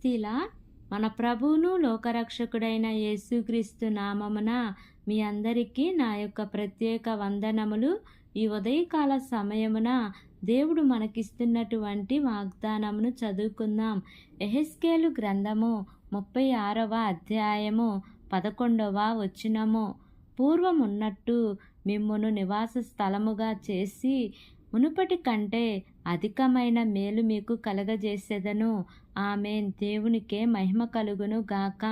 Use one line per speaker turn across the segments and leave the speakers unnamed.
స్వస్తిలా మన ప్రభువును లోకరక్షకుడైన యేసుక్రీస్తు నామమున మీ అందరికీ నా యొక్క ప్రత్యేక వందనములు. ఈ ఉదయకాల సమయమున దేవుడు మనకిస్తున్నటువంటి వాగ్దానమును చదువుకుందాం. యెహెజ్కేలు గ్రంథము 36వ అధ్యాయము 11వ వచనము. పూర్వమున్నట్టు మిమ్మును నివాస స్థలముగా చేసి మునుపటి కంటే అధికమైన మేలు మీకు కలగజేసేదను. ఆమేన్. దేవునికే మహిమ కలుగును గాక.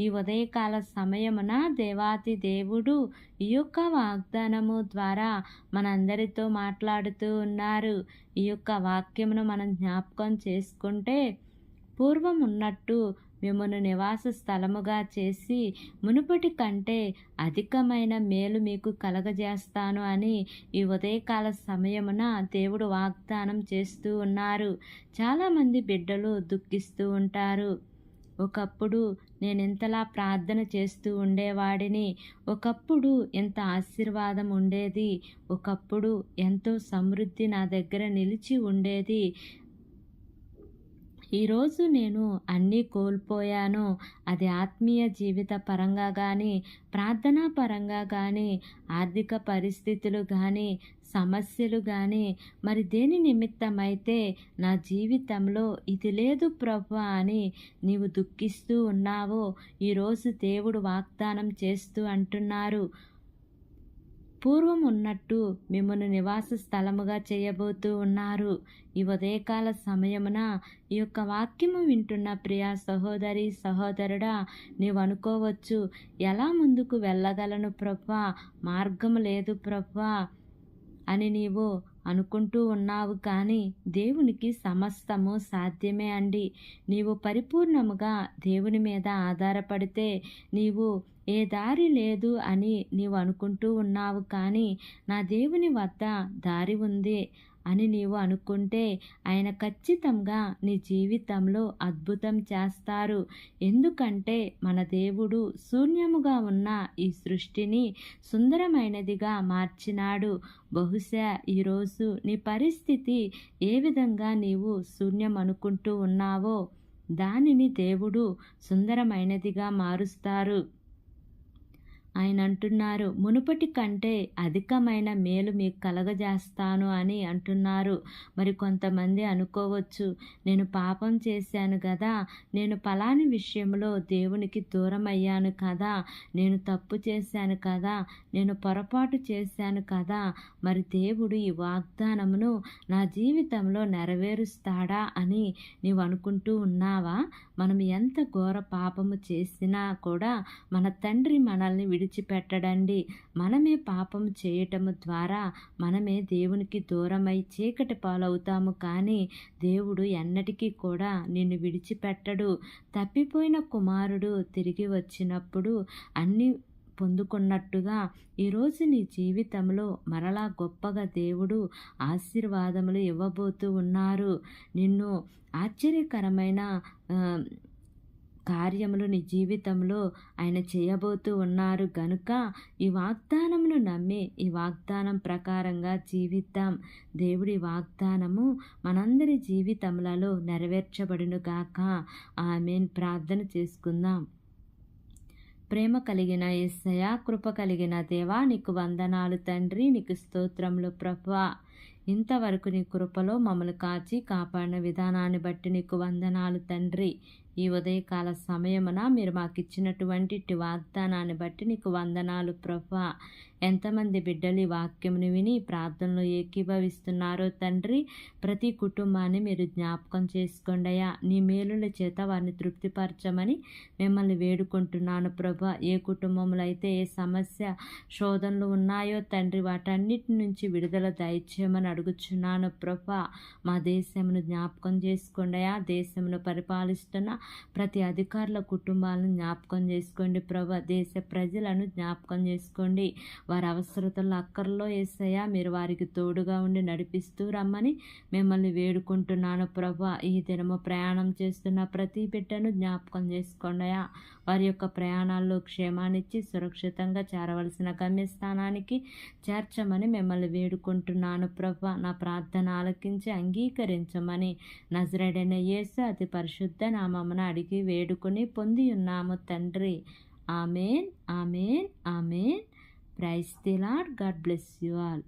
ఈ ఉదయకాల సమయమున దేవాతి దేవుడు ఈ యొక్క వాగ్దానము ద్వారా మనందరితో మాట్లాడుతూ ఉన్నారు. ఈ యొక్క వాక్యమును మనం జ్ఞాపకం చేసుకుంటే, పూర్వం ఉన్నట్టు మిమ్మను నివాస స్థలముగా చేసి మునుపటి కంటే అధికమైన మేలు మీకు కలగజేస్తాను అని ఈ ఉదయకాల సమయమున దేవుడు వాగ్దానం చేస్తూ ఉన్నారు. చాలామంది బిడ్డలు దుఃఖిస్తూ ఉంటారు. ఒకప్పుడు నేను ఇంతలా ప్రార్థన చేస్తూ ఉండేవాడిని, ఒకప్పుడు ఎంత ఆశీర్వాదం ఉండేది, ఒకప్పుడు ఎంతో సమృద్ధి నా దగ్గర నిలిచి ఉండేది, ఈరోజు నేను అన్నీ కోల్పోయాను. అది ఆత్మీయ జీవిత పరంగా కానీ, ప్రార్థనా పరంగా కానీ, ఆర్థిక పరిస్థితులు కానీ, సమస్యలు కానీ, మరి దేని నిమిత్తమైతే నా జీవితంలో ఇది లేదు ప్రభువా అని నీవు దుఃఖిస్తూ ఉన్నావో, ఈరోజు దేవుడు వాగ్దానం చేస్తూ అంటున్నారు, పూర్వం ఉన్నట్టు మిమ్మల్ని నివాస స్థలముగా చేయబోతూ ఉన్నారు. ఈ ఉదయకాల సమయమున ఈ యొక్క వాక్యము వింటున్న ప్రియా సహోదరి సహోదరుడా, నీవు అనుకోవచ్చు, ఎలా ముందుకు వెళ్ళగలను ప్రభువా, మార్గం లేదు ప్రభువా అని నీవు అనుకుంటూ ఉన్నావు. కానీ దేవునికి సమస్తము సాధ్యమే అండి. నీవు పరిపూర్ణముగా దేవుని మీద ఆధారపడితే, నీవు ఏ దారి లేదు అని నీవు అనుకుంటూ ఉన్నావు, కానీ నా దేవుని వద్ద దారి ఉంది అని నీవు అనుకుంటే, ఆయన ఖచ్చితంగా నీ జీవితంలో అద్భుతం చేస్తారు. ఎందుకంటే మన దేవుడు శూన్యముగా ఉన్న ఈ సృష్టిని సుందరమైనదిగా మార్చినాడు. బహుశా ఈరోజు నీ పరిస్థితి ఏ విధంగా నీవు శూన్యం అనుకుంటూ ఉన్నావో, దానిని దేవుడు సుందరమైనదిగా మారుస్తారు. ఆయన అంటున్నారు, మునుపటి కంటే అధికమైన మేలు మీకు కలగజేస్తాను అని అంటున్నారు. మరి కొంతమంది అనుకోవచ్చు, నేను పాపం చేశాను కదా, నేను పలాని విషయంలో దేవునికి దూరం అయ్యాను కదా, నేను తప్పు చేశాను కదా, నేను పొరపాటు చేశాను కదా, మరి దేవుడు ఈ వాగ్దానమును నా జీవితంలో నెరవేరుస్తాడా అని నీవు అనుకుంటూ ఉన్నావా? మనం ఎంత ఘోర పాపము చేసినా కూడా మన తండ్రి మనల్ని విడిచిపెట్టడండి. మనమే పాపం చేయటము ద్వారా మనమే దేవునికి దూరమై చీకటి పాలవుతాము, కానీ దేవుడు ఎన్నటికీ కూడా నిన్ను విడిచిపెట్టడు. తప్పిపోయిన కుమారుడు తిరిగి వచ్చినప్పుడు అన్ని పొందుకున్నట్టుగా ఈరోజు నీ జీవితంలో మరలా గొప్పగా దేవుడు ఆశీర్వాదములు ఇవ్వబోతూ ఉన్నారు. నిన్ను ఆశ్చర్యకరమైన కార్యములు నీ జీవితంలో ఆయన చేయబోతూ ఉన్నారు. గనుక ఈ వాగ్దానమును నమ్మి ఈ వాగ్దానం ప్రకారంగా జీవిద్దాం. దేవుడి వాగ్దానము మనందరి జీవితములలో నెరవేర్చబడును గాక. ఆమేన్. ప్రార్థన చేసుకుందాం. ప్రేమ కలిగిన యేసయ్యా, కృప కలిగిన దేవా, నీకు వందనాలు తండ్రి, నీకు స్తోత్రములు ప్రభువా. ఇంతవరకు నీ కృపలో మమ్మల్ని కాచి కాపాడిన విధానాన్ని బట్టి నీకు వందనాలు తండ్రి. ఈ ఉదయకాల సమయమున మీరు మాకు ఇచ్చినటువంటి వాగ్దానాన్ని బట్టి నీకు వందనాలు ప్రభువా. ఎంతమంది బిడ్డలు ఈ వాక్యమును విని ప్రార్థనలో ఏకీభవిస్తున్నారో తండ్రి, ప్రతి కుటుంబాన్ని మీరు జ్ఞాపకం చేసుకోండి అయ్యా. నీ మేలుల చేత వారిని తృప్తిపరచమని మిమ్మల్ని వేడుకుంటున్నాను ప్రభువా. ఏ కుటుంబంలో అయితే ఏ సమస్య శోధనలు ఉన్నాయో తండ్రి, వాటన్నిటి నుంచి విడుదల దయచేయమని అడుగుచున్నాను ప్రభువా. మా దేశమును జ్ఞాపకం చేసుకోండి అయ్యా. దేశమును పరిపాలిస్తున్న ప్రతి అధికారుల కుటుంబాలను జ్ఞాపకం చేసుకోండి ప్రభువా. దేశ ప్రజలను జ్ఞాపకం చేసుకోండి. వారి అవసరతల్లో అక్కర్లో యేసయ్య మీరు వారికి తోడుగా ఉండి నడిపిస్తూ రమ్మని మిమ్మల్ని వేడుకుంటున్నాను ప్రభా. ఈ దినము ప్రయాణం చేస్తున్న ప్రతి బిడ్డను జ్ఞాపకం చేసుకోండియా. వారి యొక్క ప్రయాణాల్లో క్షేమాన్నిచ్చి సురక్షితంగా చేరవలసిన గమ్యస్థానానికి చేర్చమని మిమ్మల్ని వేడుకుంటున్నాను ప్రభా. నా ప్రార్థన ఆలకించి అంగీకరించమని నజరేడైన యేసు అతి పరిశుద్ధ నామమున అడిగి వేడుకొని పొంది ఉన్నాము తండ్రి. Amen, amen, amen. Praise the lord. God bless you all.